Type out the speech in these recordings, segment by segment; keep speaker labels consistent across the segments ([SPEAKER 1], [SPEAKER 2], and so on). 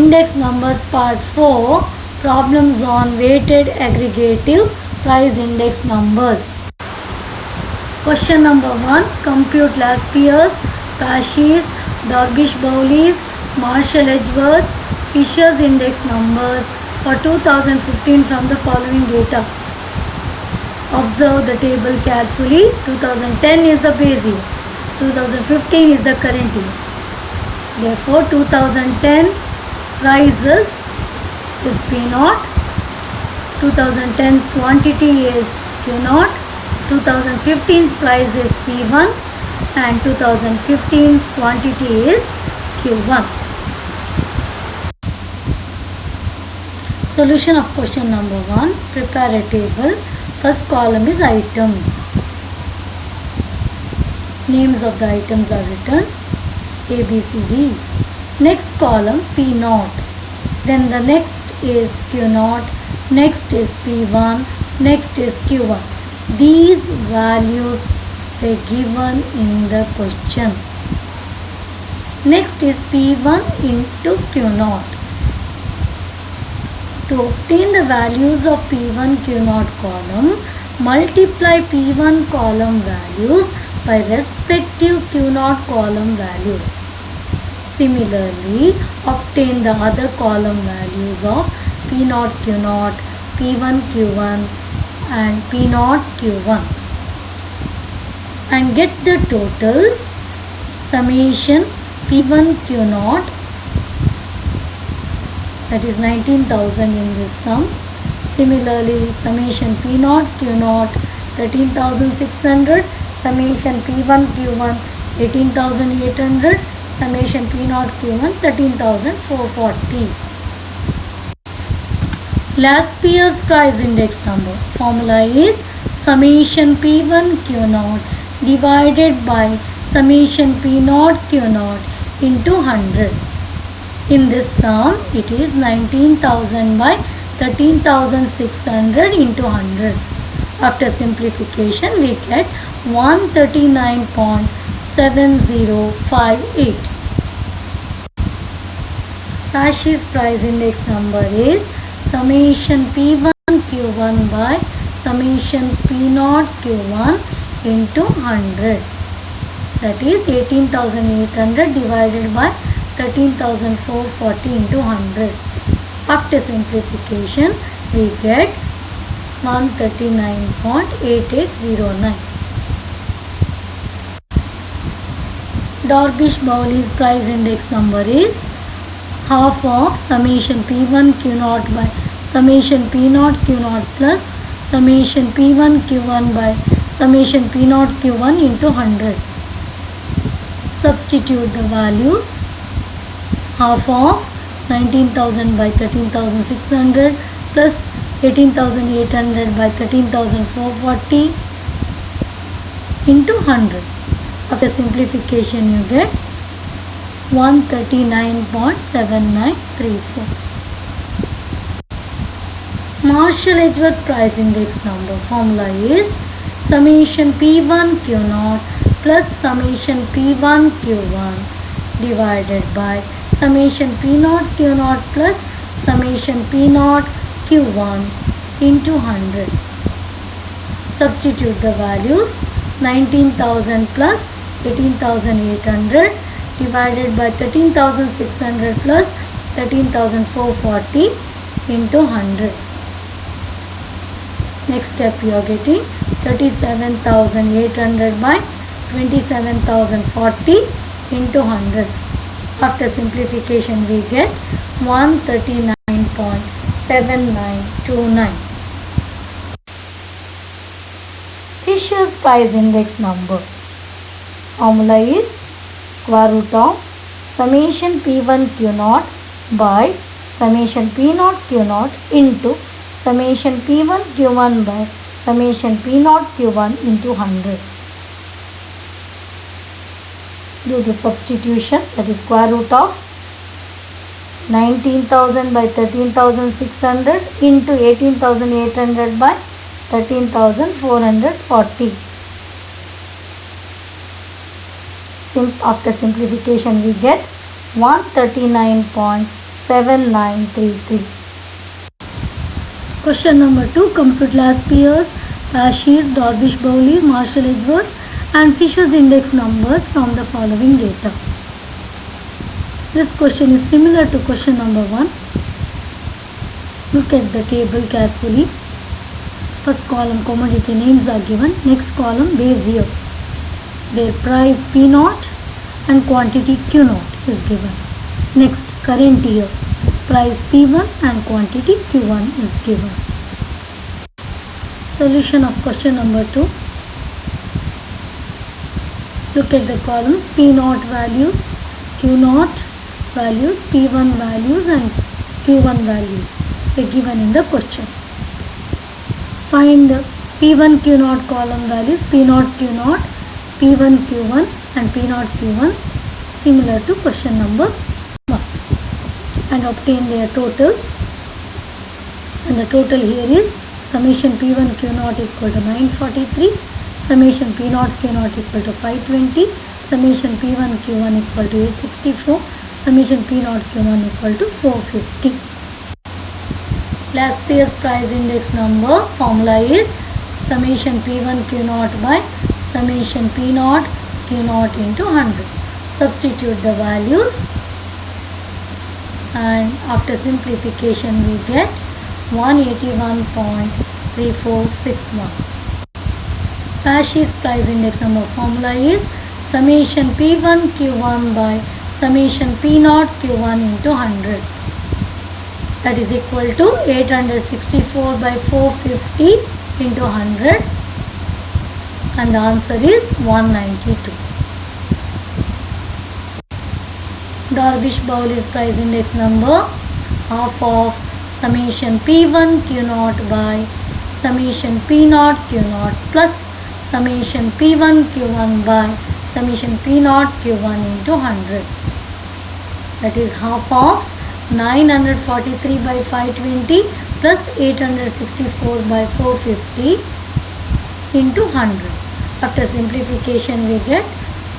[SPEAKER 1] Index numbers part 4. Problems on weighted aggregative price index numbers. Question number 1. Compute Laspeyres, Cauchy's, Darvish-Bowley's, Marshall-Edgeworth, Fisher's index numbers for 2015 from the following data. Observe the table carefully. 2010 is the base year. 2015 is the current year. Therefore, 2010 prices is P0. 2010 quantity is Q0. 2015 price is P1 and 2015 quantity is Q1. Solution of question number 1. Prepare a table. First column is items. Names of the items are written A, B, C, D. Next column P0. Then the next is Q0. Next is P1. Next is Q1. These values were given in the question. Next is P1 into Q0. To obtain the values of P1 Q0 column, multiply P1 column values by respective Q0 column values. Similarly, obtain the other column values of P0 Q0, P1 Q1 and P0 Q1 and get the total summation P1 Q0, that is 19,000 in this sum. Similarly, summation P0 Q0 13,600, summation P1 Q1 18,800, summation P0 Q1 13,440. Laspeyres price index number. Formula is summation P1 Q0 divided by summation P0 Q0 into 100. In this sum, it is 19,000 by 13,600 into 100. After simplification, we get 139.7058. Cauchy's price index number is summation P1 Q1 by summation P0 Q1 into 100. That is 18,800 divided by 13,440 into 100. After simplification, we get 139.8809. Darvish-Bowley's price index number is half of summation P1 Q0 by summation P0 Q0 plus summation P1 Q1 by summation P0 Q1 into 100. Substitute the values. Half of 19,000 by 13,600 plus 18,800 by 13,440 into 100. After simplification, you get 139.7934. Marshall-Edgeworth price index number. Formula is summation P1 Q0 plus summation P1 Q1 divided by summation P0 Q0 plus summation P0 Q1 into 100. Substitute the values. 19,000 plus 18,800 divided by 13,600 plus 13,440 into 100. Next step, you are getting 37,800 by 27,040 into 100. After simplification, we get 139.7929. Fisher's price index number. Formula is square root of summation P1 Q0 by summation P0 Q0 into summation P1 Q1 by summation P0 Q1 into 100. Do the substitution, that is square root of 19,000 by 13,600 into 18,800 by 13,440. After simplification, we get 139.79 7933. Question number 2. Compute last peers, Ashes, Darvish-Bowley, Marshall-Edwards and Fisher's index numbers from the following data. This question is similar to question number 1. Look at the table carefully. First column commodity names are given. Next column base year. Their price P0 and quantity Q0 is given. Next current year. Price P1 and quantity Q1 is given. Solution of question number 2. Look at the columns P0 values, Q0 values, P1 values and Q1 values are given in the question. Find P1 Q0 column values, P0 Q0, P1 Q1 and P0 Q1 similar to question number 1 and obtain their total. And the total here is summation P1 Q0 equal to 943, summation P0 Q0 equal to 520, summation P1 Q1 equal to 864, summation P0 Q1 equal to 450. Last year's price index number formula is summation P1 Q0 by summation P0 Q0 into 100. Substitute the values and after simplification we get 181.3461. Ashes price index number formula is summation P1 Q1 by summation P0 Q1 into 100. That is equal to 864 by 450 into 100 and the answer is 192. Darvish-Bowley's price index number half of summation P1 Q0 by summation P0 Q0 plus summation P1 Q1 by summation P0 Q1 into 100. That is half of 943 by 520 plus 864 by 450 into 100. After simplification we get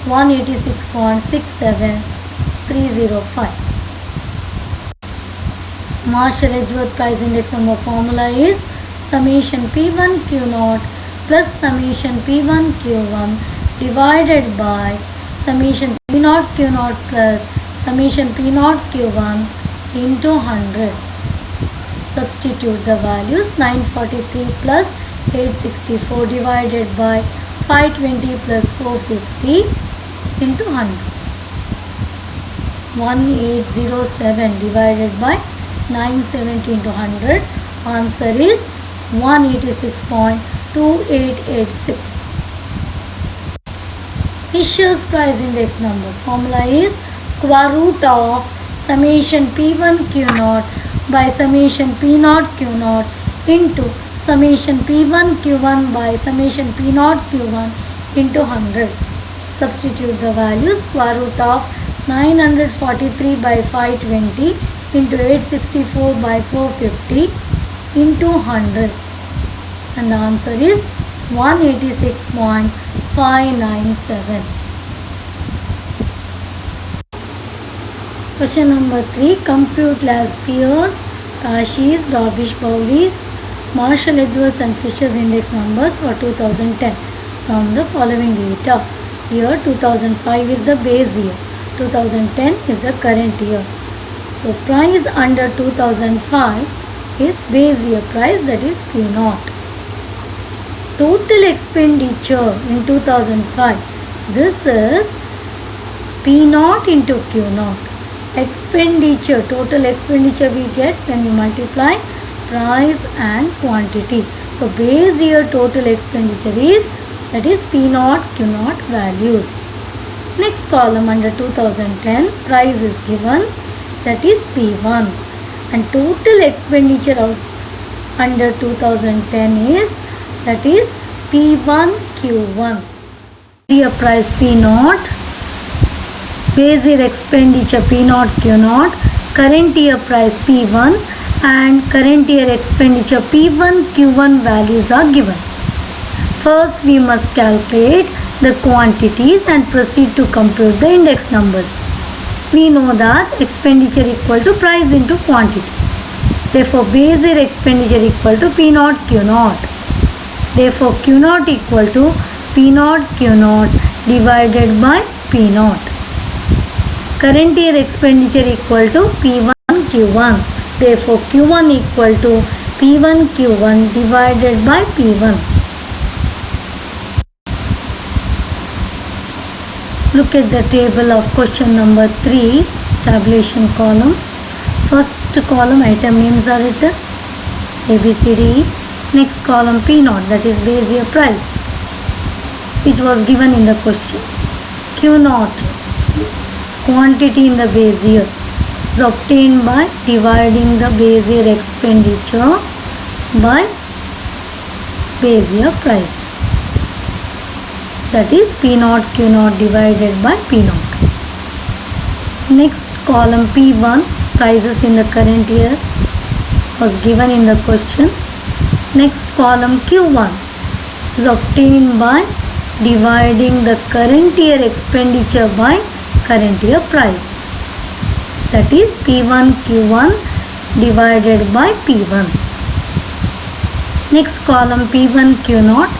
[SPEAKER 1] 186.67305. Marshall-Edwards price index number formula is summation P1 Q0 plus summation P1 Q1 divided by summation P0 Q0 plus summation P0 Q1 into 100. Substitute the values 943 plus 864 divided by 520 plus 450 into 100. 1807 divided by 970 into 100. Answer is 186.2886. Fisher's price index number formula is square root of summation P1 Q0 by summation P0 Q0 into summation P1 Q1 by summation P0 Q1 into 100. Substitute the values square root of 943 by 520 into 864 by 450 into 100 and the answer is 186.597. Question number 3. Compute last year's Ashes, Darvish-Bowley's, Marshall-Edwards and Fisher's index numbers for 2010 from the following data. Year 2005 is the base year, 2010 is the current year. So price under 2005 is base year price, that is Q0. Total expenditure in 2005, this is P0 into Q0. Expenditure, total expenditure we get when you multiply price and quantity. So base year total expenditure is, that is P0 Q0 values. Next column under 2010 price is given, that is P1 and total expenditure of under 2010 is, that is P1 Q1. Year price P0, base year expenditure P0 Q0, current year price P1 and current year expenditure P1 Q1 values are given. First we must calculate the quantities and proceed to compute the index numbers. We know that expenditure equal to price into quantity. Therefore, base year expenditure equal to P naught Q naught. Therefore, Q naught equal to P naught Q naught divided by P naught. Current year expenditure equal to P1 Q1. Therefore, Q1 equal to P1 Q1 divided by P1. Look at the table of question number 3, tabulation column. First column item names are written A, B, C, D, E. Next column P naught, that is base year price, which was given in the question. Q naught, quantity in the base year, is obtained by dividing the base year expenditure by base year price. That is P naught Q naught divided by P naught. Next column P1, prices in the current year, was given in the question. Next column Q1 is obtained by dividing the current year expenditure by current year price. That is P1 Q1 divided by P1. Next column P1 Q naught,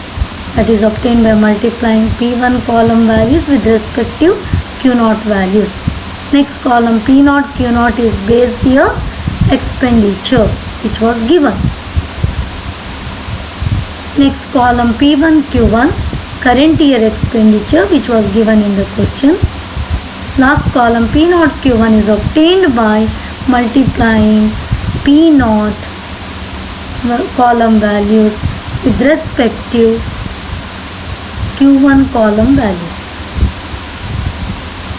[SPEAKER 1] that is obtained by multiplying P1 column values with respective Q naught values. Next column P naught Q naught is base year expenditure, which was given. Next column P1 Q1, current year expenditure, which was given in the question. Last column P naught Q1 is obtained by multiplying P naught column values with respective Q1 column values.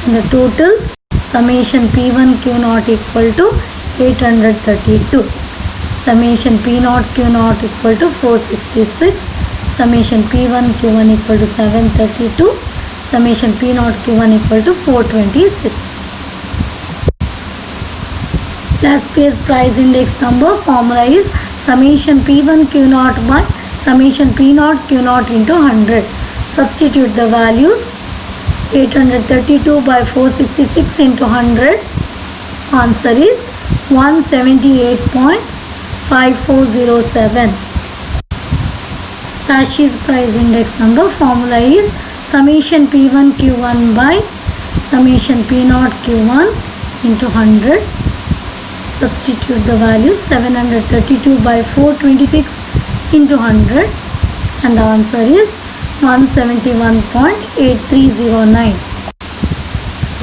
[SPEAKER 1] And the total summation P1 Q naught equal to 832. Summation P naught Q naught equal to 466. Summation P1 Q1 equal to 732. Summation P naught Q1 equal to 426. Last page price index number formula is summation P1 Q naught by summation P naught Q naught into 100. Substitute the values. 832 by 466 into 100. Answer is 178.5407. Sashis price index number formula is summation P1 Q1 by summation P naught Q1 into 100. Substitute the value 732 by 426 into 100 and the answer is 171.8309.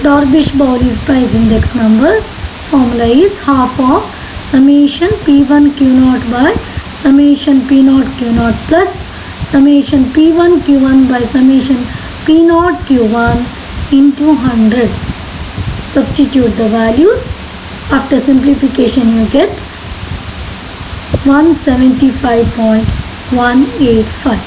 [SPEAKER 1] Darvish-Bowley's price index number formula is half of summation P1 Q naught by summation P naught Q naught plus summation P1 Q1 by summation P naught Q1 into 100. Substitute the values. After simplification you get 175.185.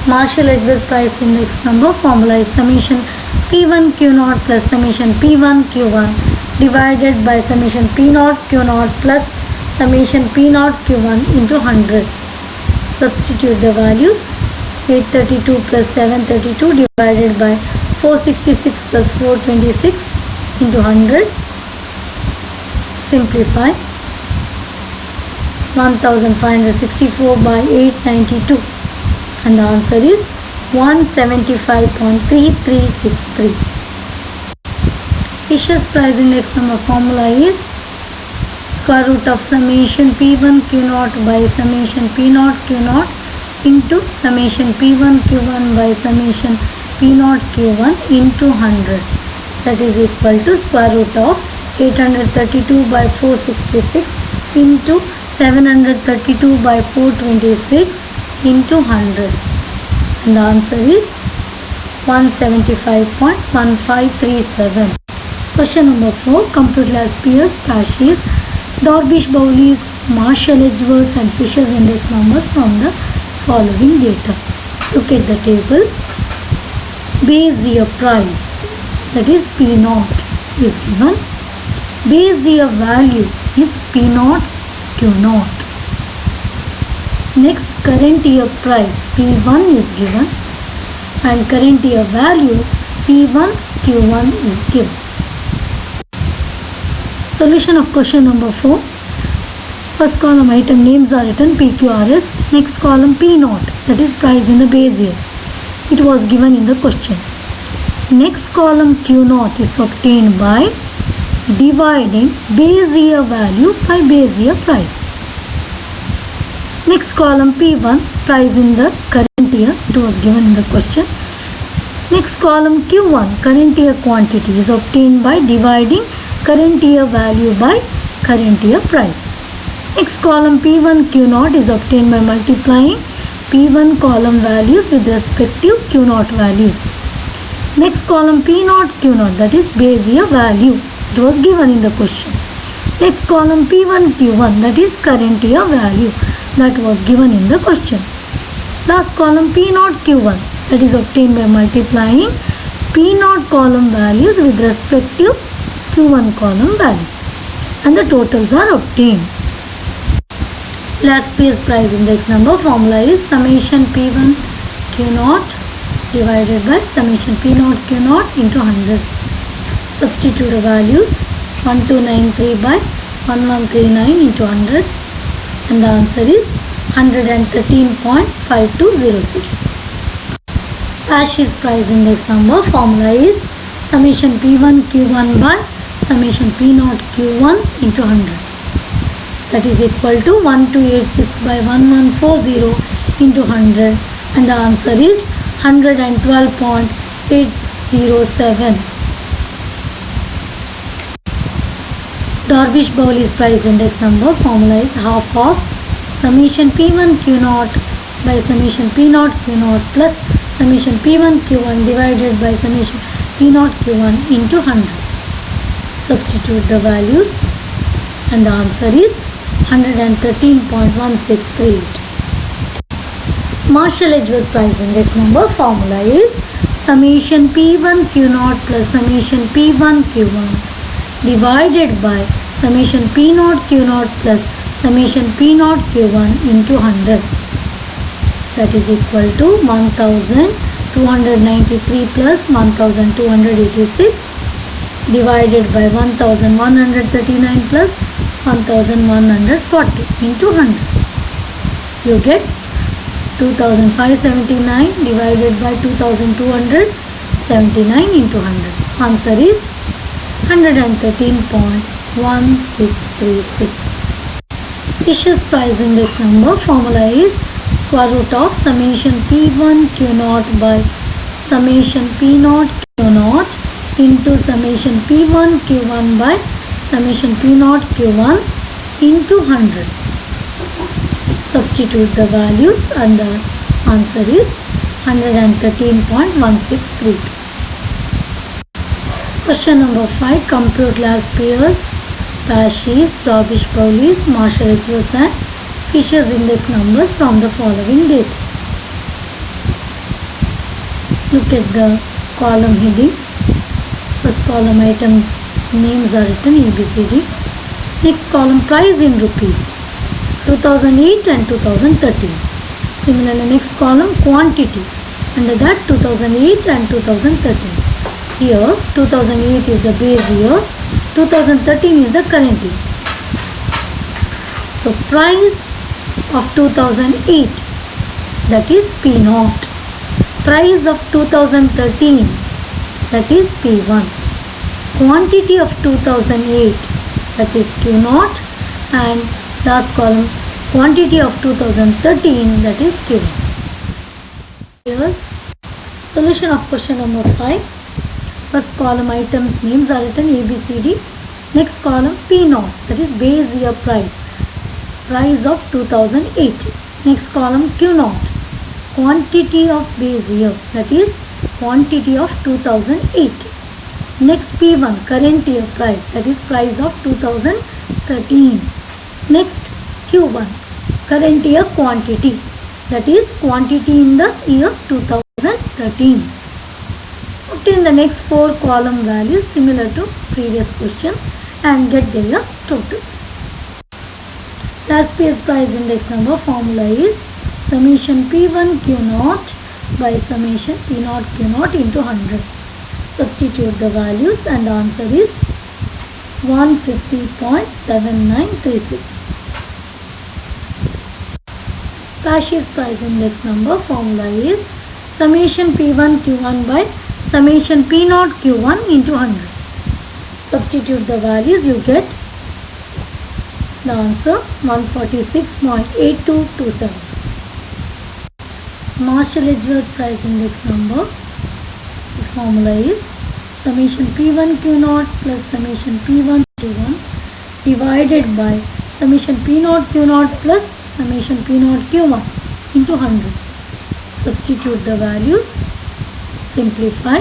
[SPEAKER 1] Marshall-Edwards price index number formula is summation P1 Q naught plus summation P1 Q1 divided by summation P naught Q naught plus summation P naught Q1 into 100. Substitute the values. 832 plus 732 divided by 466 plus 426 into 100. Simplify. 1564 by 892 and the answer is 175.3363. Fisher's price index number formula is square root of summation P1 Q naught by summation P naught Q naught into summation P1 Q1 by summation P naught Q1 into 100. That is equal to square root of 832 by 466 into 732 by 426 into 100 and the answer is 175.1537. Question number 4. Compute last Pierce, Sashis, Darvish-Bowley's, Marshall-Edwards and Fisher's index numbers from the following data. Look at the table. Base year price, that is P naught, is given. Base year value is P naught Q naught. Next, current year price P1 is given and current year value P1 Q1 is given. Solution of question number 4. First column item names are written PQRS. Next column P0, that is price in the base year. It was given in the question. Next column Q0 is obtained by dividing base year value by base year price. Next column P1, price in the current year. It was given in the question. Next column Q1, current year quantity, is obtained by dividing current year value by current year price. Next column P1 Q0 is obtained by multiplying P1 column values with respective Q0 values. Next column P0 Q0, that is base year value. It was given in the question. Next column P1 Q1, that is current year value. That was given in the question. Last column P0 Q1, that is obtained by multiplying P0 column values with respective Q1 column values. And the totals are obtained. Last piece price index number formula is summation P1 Q0 divided by summation P0 Q0 into 100. Substitute the values 1293 by 1139 into 100, and the answer is 113.5206. Ashes price index number formula is summation P1 Q1 by summation P0 Q1 into 100. That is equal to 1286 by 1140 into 100, and the answer is 112.807. Darvish Bowley's price index number formula is half of summation P1 Q0 by summation P0 Q0 plus summation P1 Q1 divided by summation P0 Q1 into 100. Substitute the values, and the answer is 113.1638. Marshall-Edgeworth price index number formula is summation P1 Q0 plus summation P1 Q1 divided by summation P0 Q0 plus summation P0 Q1 into 100. That is equal to 1293 plus 1286 divided by 1139 plus 1140 into 100. You get 2579 divided by 2279 into 100. Answer is 113.1636. Fisher's price index number formula is square root of summation P1 Q0 by summation P0 Q0 into summation P1 Q1 by summation P0 Q1 into 100. Substitute the values, and the answer is 113.163. Question number 5. Compute last pairs, Ashes, Darvish Bowley's, Marshall-Edgeworth and Fisher's index numbers from the following data. Look at the column headings. First column items names are written ABCD. Next column price in rupees 2008 and 2013. Similarly, next column quantity, under that 2008 and 2013. Here 2008 is the base year, 2013 is the current year. So price of 2008, that is P0. Price of 2013, that is P1. Quantity of 2008, that is Q0, and last column quantity of 2013, that is Q1. Here, solution of question number 5. First column items names are written ABCD. Next column P0, that is base year price. Price of 2008. Next column Q0, quantity of base year, that is quantity of 2008. Next P1, current year price, that is price of 2013. Next Q1, current year quantity, that is quantity in the year 2013. Obtain the next 4 column values similar to previous question and get their total. Last page price index number formula is summation P1 Q0 by summation P0 Q0 into 100. Substitute the values and the answer is 150.7936. Cashier's price index number formula is summation P1 Q1 by summation P0 Q1 into 100. Substitute the values, you get the answer 146.8227. Marshall-Edgeworth price index number, the formula is summation P1 Q0 plus summation P1 Q1 divided by summation P0 Q0 plus summation P0 Q1 into 100. Substitute the values, simplify,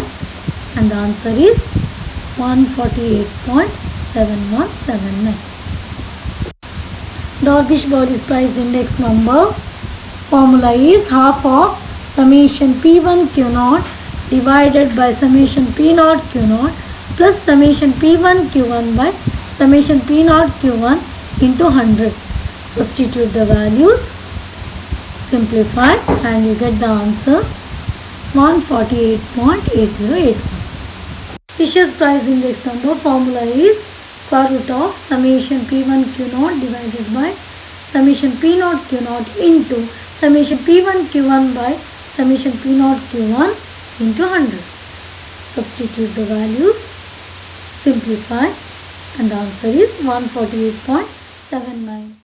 [SPEAKER 1] and the answer is 148.7179. Dorgish-Bowley's price index number formula is half of summation P1 Q0 divided by summation P0 Q0 plus summation P1 Q1 by summation P0 Q1 into 100. Substitute the values, simplify, and you get the answer 148.8081. Fisher's price index number formula is square root of summation P1 Q0 divided by summation P0 Q0 into summation P1 Q1 by summation P0 Q1 into 100. Substitute the values, simplify, and the answer is 148.79.